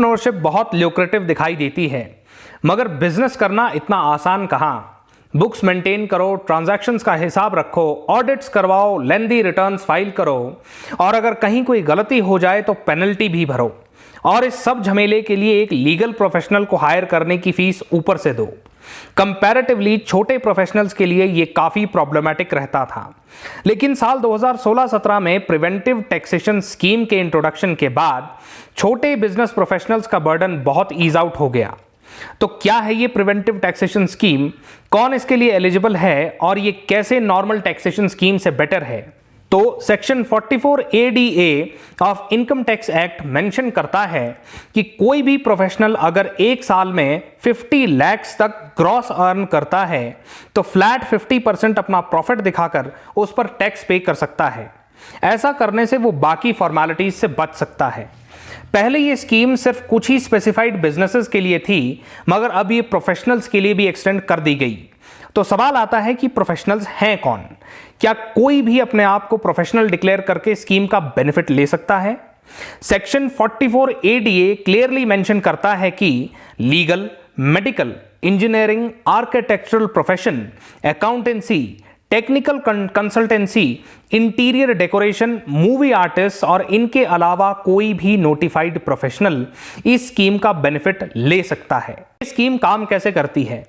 Entrepreneurship बहुत lucrative दिखाई देती है, मगर बिजनेस करना इतना आसान कहाँ। बुक्स मेंटेन करो, ट्रांजैक्शंस का हिसाब रखो, ऑडिट्स करवाओ, लेंदी रिटर्न्स फाइल करो और अगर कहीं कोई गलती हो जाए तो पेनल्टी भी भरो और इस सब झमेले के लिए एक लीगल प्रोफेशनल को हायर करने की फीस ऊपर से दो। कंपैरेटिवली छोटे प्रोफेशनल्स के लिए यह काफी प्रॉब्लमेटिक रहता था, लेकिन साल 2016-17 में प्रिवेंटिव टैक्सेशन स्कीम के इंट्रोडक्शन के बाद छोटे बिजनेस प्रोफेशनल्स का बर्डन बहुत ईज आउट हो गया। तो क्या है ये प्रिवेंटिव टैक्सेशन स्कीम, कौन इसके लिए एलिजिबल है और ये कैसे नॉर्मल टैक्सेशन स्कीम से बेटर है? तो section 44 ADA of income tax act mention करता है कि कोई भी प्रोफेशनल अगर एक साल में 50 लाख तक ग्रॉस अर्न करता है तो फ्लैट 50% अपना प्रॉफिट दिखाकर उस पर टैक्स पे कर सकता है। ऐसा करने से वो बाकी फॉर्मेलिटीज से बच सकता है। पहले ये स्कीम सिर्फ कुछ ही स्पेसिफाइड बिजनेसेस के लिए थी, मगर अब ये प्रोफेशनल्स के लिए भी एक्सटेंड कर दी गई। तो सवाल आता है कि प्रोफेशनल्स हैं कौन? क्या कोई भी अपने आप को प्रोफेशनल डिक्लेयर करके स्कीम का बेनिफिट ले सकता है? सेक्शन 44 ADA क्लियरली मेंशन करता है कि legal, medical, engineering, architectural profession, accountancy, technical consultancy, interior decoration, movie artist और इनके अलावा कोई भी नोटिफाइड प्रोफेशनल इस स्कीम का बेनिफिट ले सकता है। ये स्कीम काम कैसे करती है?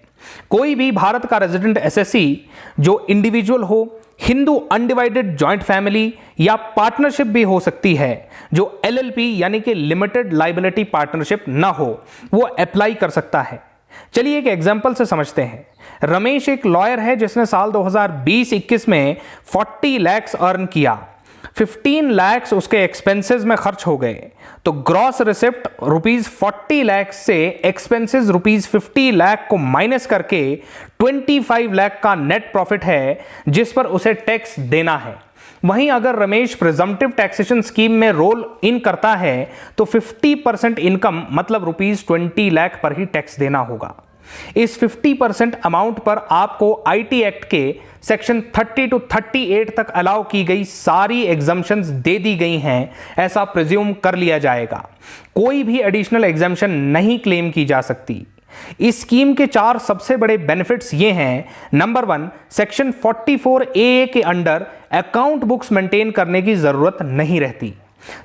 कोई भी भारत का रेजिडेंट SSC जो इंडिविजुअल हो, हिंदू अनडिवाइडेड जॉइंट फैमिली या पार्टनरशिप भी हो सकती है, जो LLP यानी कि लिमिटेड लाइबिलिटी पार्टनरशिप ना हो, वो अप्लाई कर सकता है। चलिए एक एग्जांपल से समझते हैं। रमेश एक लॉयर है जिसने साल 2020-21 में 40 लाख अर्न किया। 15 लाख उसके एक्सपेंसेस में खर्च हो गए, तो ग्रॉस रिसिप्ट ₹40 लाख से एक्सपेंसेस ₹50 लाख को माइनस करके 25 लाख का नेट प्रॉफिट है जिस पर उसे टैक्स देना है। वहीं अगर रमेश प्रिजम्पटिव टैक्सेशन स्कीम में रोल इन करता है तो 50% इनकम मतलब ₹20 लाख पर ही टैक्स देना होगा। इस 50% अमाउंट पर आपको IT एक्ट के सेक्शन 30 to 38 तक अलाउ की गई सारी एग्जम्पशंस दे दी गई हैं, ऐसा प्रिज्यूम कर लिया जाएगा। कोई भी एडिशनल एग्जम्पशन नहीं क्लेम की जा सकती। इस स्कीम के 4 सबसे बड़े बेनिफिट्स ये हैं। नंबर 1, सेक्शन 44 AA के अंडर अकाउंट बुक्स मेंटेन करने की जरूरत नहीं रहती।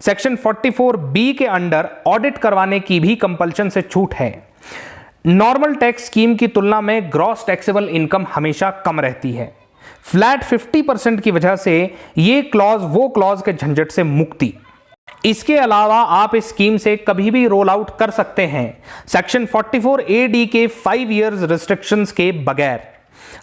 सेक्शन 44 B के अंडर ऑडिट करवाने की भी कंपल्शन से छूट है। नॉर्मल टैक्स स्कीम की तुलना में ग्रॉस टैक्सेबल इनकम हमेशा कम रहती है। फ्लैट 50% की वजह से ये क्लॉज वो क्लॉज के झंझट से मुक्ति। इसके अलावा आप इस स्कीम से कभी भी रोल आउट कर सकते हैं सेक्शन 44 AD के 5 इयर्स रिस्ट्रिक्शंस के बगैर।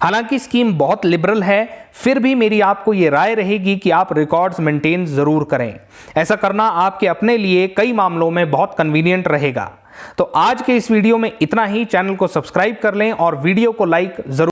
हालांकि स्कीम बहुत लिबरल है, फिर भी मेरी आपको यह राय रहेगी कि आप रिकॉर्ड्स मेंटेन जरूर करें। ऐसा करना आपके अपने लिए कई मामलों में बहुत कन्वीनियंट रहेगा। तो आज के इस वीडियो में इतना ही। चैनल को सब्सक्राइब कर लें और वीडियो को लाइक जरूर